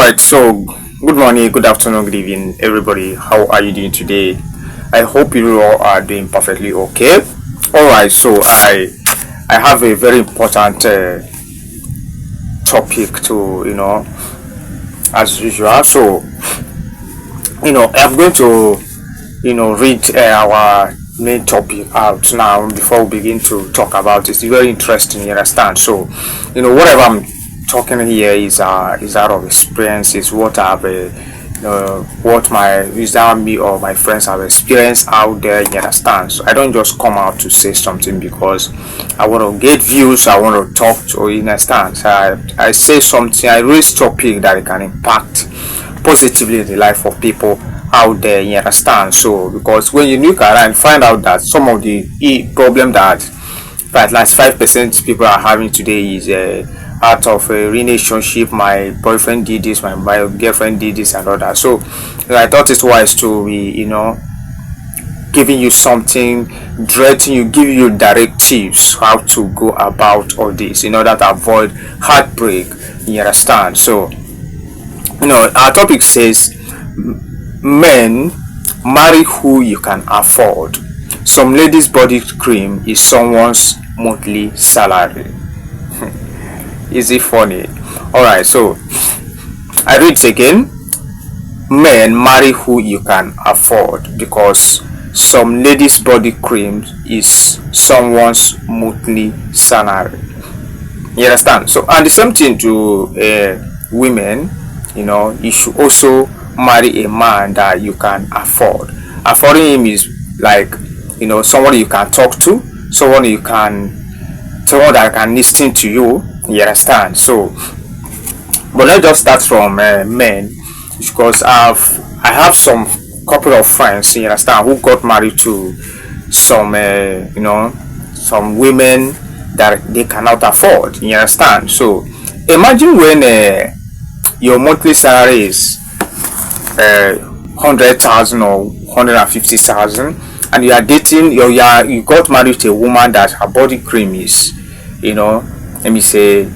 right, so good morning, good afternoon, good evening, everybody. How are you doing today? I hope you all are doing perfectly okay. All right, so I have a very important topic to as usual. So I'm going to read our main topic out now before we begin to talk about it. It's very interesting, you understand? So whatever I'm talking here is out of experience. Is what I've what my is that me or my friends have experienced out there, you understand? So I don't just come out to say something because I want to get views, I want to talk to, you understand? So I say something, I raise topic that it can impact positively the life of people out there, you understand? So because when you look around, find out that some of the problem that at least 5% people are having today is out of a relationship. My boyfriend did this, my girlfriend did this and all that. So I thought it's wise to be giving you something, directing you, give you directives how to go about all this in order to avoid heartbreak, you understand? So our topic says men, marry who you can afford. Some ladies' body cream is someone's monthly salary. Is it funny? Alright, so I read it again. Men, marry who you can afford, because some ladies' body cream is someone's monthly salary. You understand? So, and the same thing to women. You should also marry a man that you can afford. Affording him is like someone you can talk to, someone that can listen to you. You understand? So, but let's just start from men, because I have some couple of friends, you understand, who got married to some some women that they cannot afford. You understand? So imagine when your monthly salary is 100,000 or 150,000, and you are dating you got married to a woman that her body cream is let me say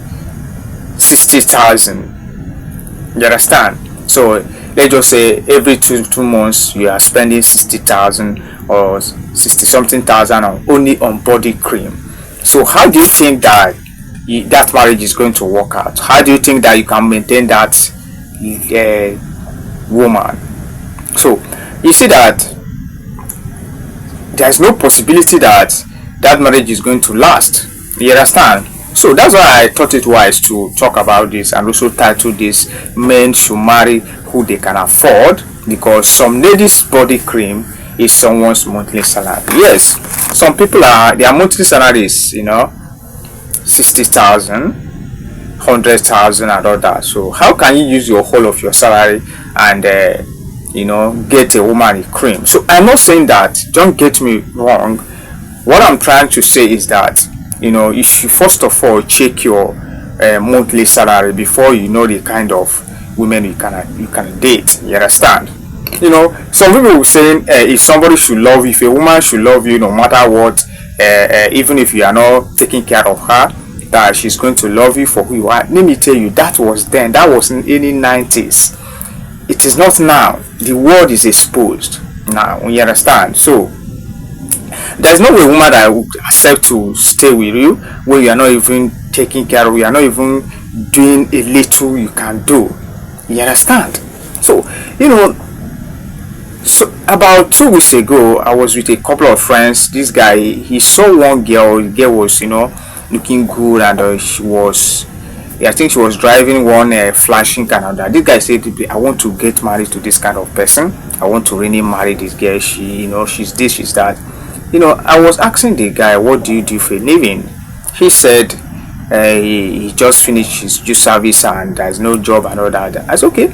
60,000. You understand? So let's just say every two months you are spending 60,000 or 60 something thousand only on body cream. So how do you think that that marriage is going to work out? How do you think that you can maintain that woman? So you see that there's no possibility that that marriage is going to last. You understand? So that's why I thought it wise to talk about this and also title this "Men Should Marry Who They Can Afford," because some ladies' body cream is someone's monthly salary. Yes, some people their monthly salary is 60,000, 100,000 and all that. So how can you use your whole of your salary and get a woman a cream? So I'm not saying that, don't get me wrong. What I'm trying to say is that you should first of all check your monthly salary before you know the kind of women you can date. You understand? Some people will say if somebody should love you, if a woman should love you no matter what, even if you are not taking care of her, that she's going to love you for who you are. Let me tell you, that was then. That was in the 90s. It is not now. The world is exposed now. You understand? So there's no way woman that would accept to stay with you when you are not even taking care of, you are not even doing a little you can do. You understand? So so about 2 weeks ago I was with a couple of friends. This guy, he saw one girl. The girl was looking good, and I think she was driving one flashing Canada. This guy said, I want to get married to this kind of person. I want to really marry this girl. She she's this, she's that. I was asking the guy, what do you do for a living? He said he just finished his youth service and there's no job and all that. I said, okay.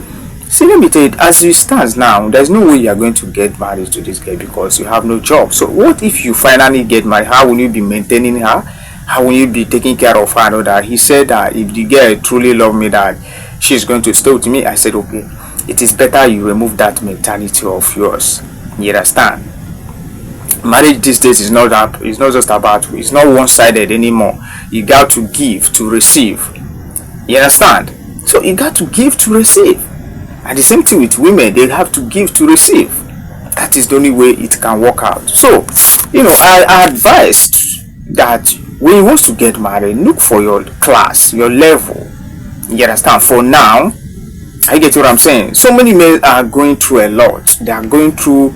See, let me tell you, as it stands now, there's no way you are going to get married to this girl because you have no job. So what if you finally get married? How will you be maintaining her? How will you be taking care of her and all that? He said that if the girl truly love me, that she's going to stay with me. I said, okay, it is better you remove that mentality of yours. You understand? Marriage these days is not just about, it's not one-sided anymore. You got to give to receive. You understand? So you got to give to receive. And the same thing with women, they have to give to receive. That is the only way it can work out. So, I advised that when you want to get married, look for your class, your level. You understand? For now, I get what I'm saying. So many men are going through a lot. They are going through,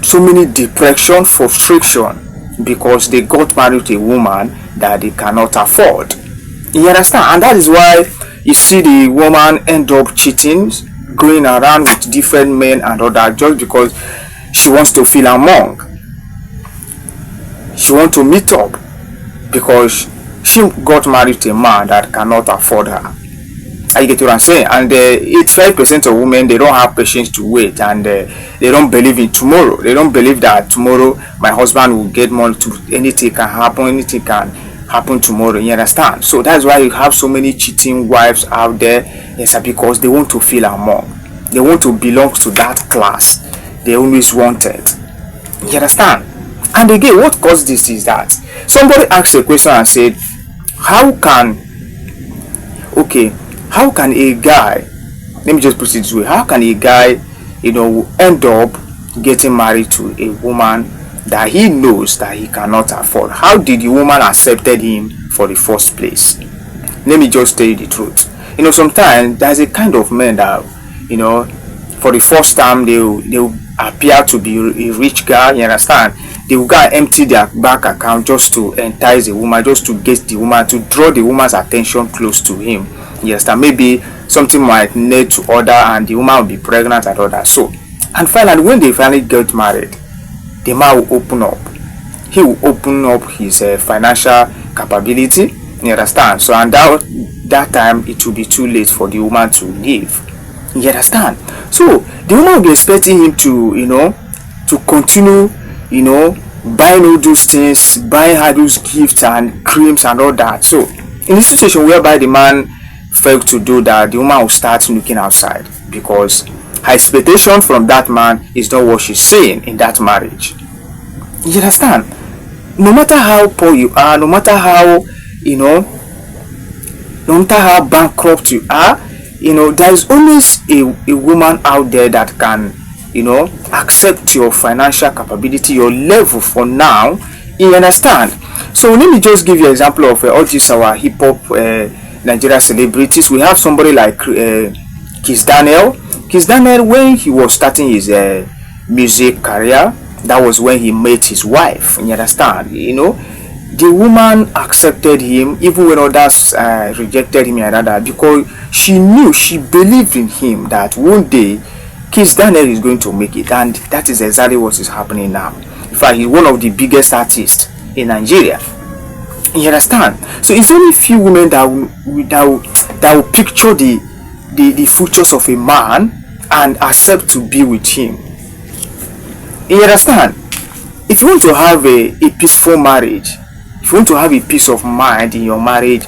so many depression, frustration, because they got married to a woman that they cannot afford. You understand? And that is why you see the woman end up cheating, going around with different men and all that, just because she wants to feel among. She wants to meet up because she got married to a man that cannot afford her. I get what I'm saying. And 85% of women, they don't have patience to wait, and they don't believe in tomorrow. They don't believe that tomorrow my husband will get money. Anything can happen. Anything can happen tomorrow. You understand? So that's why you have so many cheating wives out there. Yes, because they want to feel among. They want to belong to that class they always wanted. You understand? And again, what caused this is that somebody asked a question and said, how can a guy, let me just put it this way, how can a guy, end up getting married to a woman that he knows that he cannot afford? How did the woman accepted him for the first place? Let me just tell you the truth. Sometimes there's a kind of men that, for the first time they'll appear to be a rich guy. You understand? They will go and empty their bank account just to entice the woman, just to get the woman, to draw the woman's attention close to him. Yes, that maybe something might need to order and the woman will be pregnant and all that. So, and finally, when they finally get married, the man will open up. He will open up his financial capability. You understand? So, and that time it will be too late for the woman to leave. You understand? So the woman will be expecting him to, to continue, buying all those things, buying her those gifts and creams and all that. So in this situation whereby the man failed to do that, the woman will start looking outside, because her expectation from that man is not what she's saying in that marriage. You understand? No matter how poor you are, no matter how, no matter how bankrupt you are, there is always a woman out there that can, accept your financial capability, your level for now. You understand? So let me just give you an example of all these our hip hop Nigeria celebrities. We have somebody like Kiss Daniel. Kiss Daniel, when he was starting his music career, that was when he met his wife. You understand? The woman accepted him even when others rejected him and that, because she knew, she believed in him that one day Kiss Daniel is going to make it, and that is exactly what is happening now. In fact, he's one of the biggest artists in Nigeria. You understand? So it's only few women that will picture the futures of a man and accept to be with him. You understand? If you want to have a peaceful marriage, if you want to have a peace of mind in your marriage,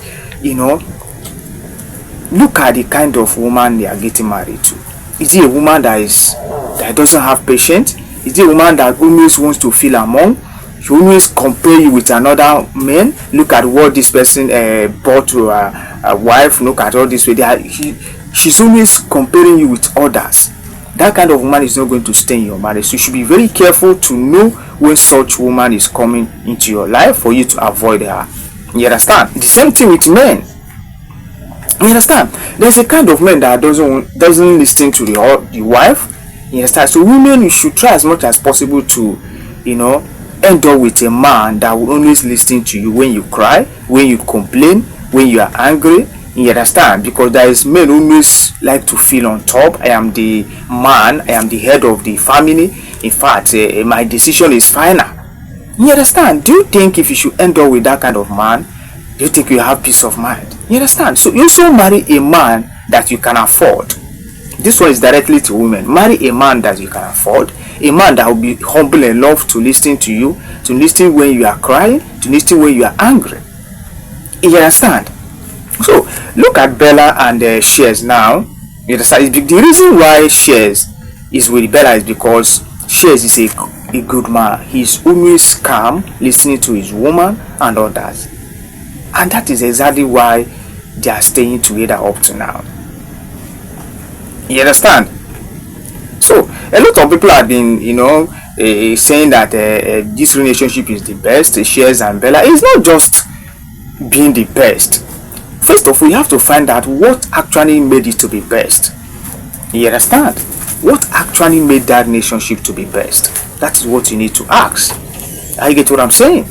look at the kind of woman they are getting married to. Is it a woman that doesn't have patience? Is it a woman that always wants to feel among? She always compare you with another man. Look at what this person bought to a wife. Look at all this way. She's always comparing you with others. That kind of woman is not going to stay in your marriage. So you should be very careful to know when such woman is coming into your life for you to avoid her. You understand? The same thing with men. You understand? There's a kind of man that doesn't listen to the wife. You understand? So women, you should try as much as possible to, end up with a man that will always listen to you when you cry, when you complain, when you are angry. You understand? Because there is men who always like to feel on top. I am the man, I am the head of the family. In fact, my decision is final. You understand? Do you think if you should end up with that kind of man, do you think you have peace of mind? You understand? So you also marry a man that you can afford. This one is directly to women. Marry a man that you can afford. A man that will be humble enough to listen to you, to listen when you are crying, to listen when you are angry. You understand? So look at Bella and Shares now. You understand? The reason why Shares is with Bella is because Shares is a good man. He's always calm, listening to his woman and all that. And that is exactly why they are staying together up to now. You understand? So a lot of people have been, saying that this relationship is the best. Shares and Bella. It's not just being the best. First of all, you have to find out what actually made it to be best. You understand? What actually made that relationship to be best? That is what you need to ask. I get what I'm saying?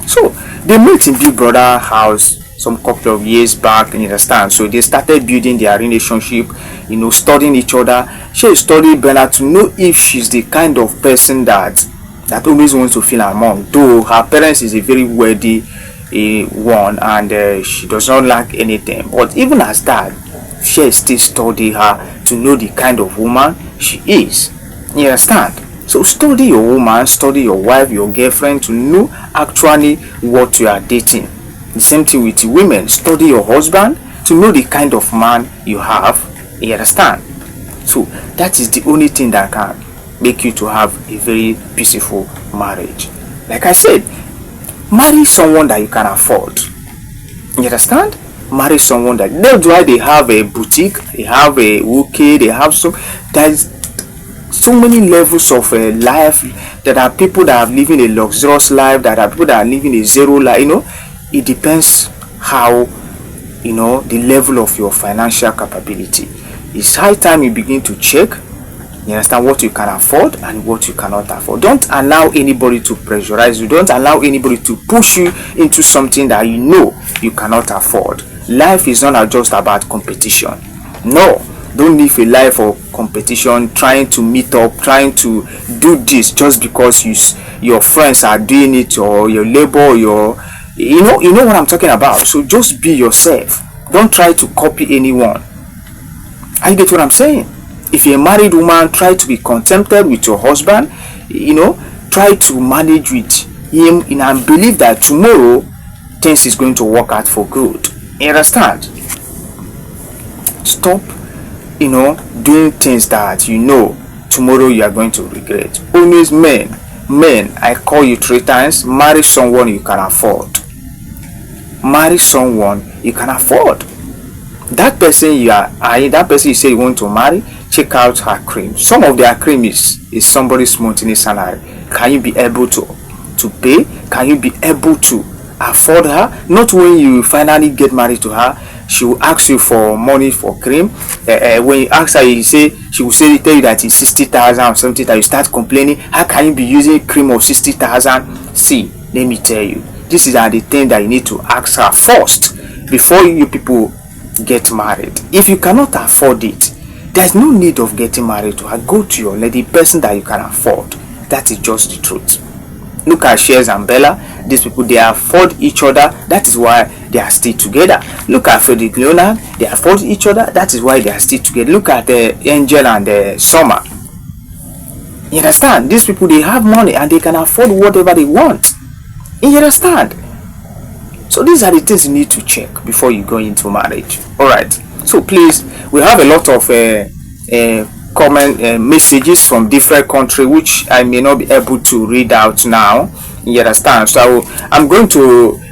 So they met in Big Brother house some couple of years back, you understand? So they started building their relationship, studying each other. She studied Bella to know if she's the kind of person that always wants to feel among. Though her parents is a very wealthy one, and she does not lack anything. But even as that, she still study her to know the kind of woman she is. You understand? So study your woman, study your wife, your girlfriend to know actually what you are dating. The same thing with women. Study your husband to know the kind of man you have. You understand? So that is the only thing that can make you to have a very peaceful marriage. Like I said, marry someone that you can afford. You understand? Marry someone that's why they have a boutique, they have a okay, they have there's so many levels of life. There are people that are living a luxurious life, there are people that are living a zero life. It depends how, the level of your financial capability. It's high time you begin to check, you understand, what you can afford and what you cannot afford. Don't allow anybody to pressurize you. Don't allow anybody to push you into something that you cannot afford. Life is not just about competition. No, don't live a life of competition, trying to meet up, trying to do this just because your friends are doing it, or your labor, you know what I'm talking about. So just be yourself. Don't try to copy anyone. I get what I'm saying. If you're a married woman, try to be contented with your husband. Try to manage with him and believe that tomorrow things is going to work out for good. You understand? Stop doing things that tomorrow you are going to regret. Always men, I call you 3 times. Marry someone you can afford. Marry someone you can afford. That person that person you say you want to marry, check out her cream. Some of their cream is somebody's monthly salary. Can you be able to pay? Can you be able to afford her? Not when you finally get married to her, she will ask you for money for cream. When you ask her, she will tell you that it's 60,000 or something, that you start complaining. How can you be using cream of 60,000? See, let me tell you, this is the thing that you need to ask her first before you people get married. If you cannot afford it, there's no need of getting married to her. Go to your lady, person that you can afford. That is just the truth. Look at Shares and Bella. These people, they afford each other. That is why they are still together. Look at Frederick Leonard. They afford each other. That is why they are still together. Look at Angel and Summer. You understand? These people, they have money and they can afford whatever they want. You understand? So these are the things you need to check before you go into marriage. Alright. So please, we have a lot of comment messages from different countries which I may not be able to read out now. You understand? So I'm going to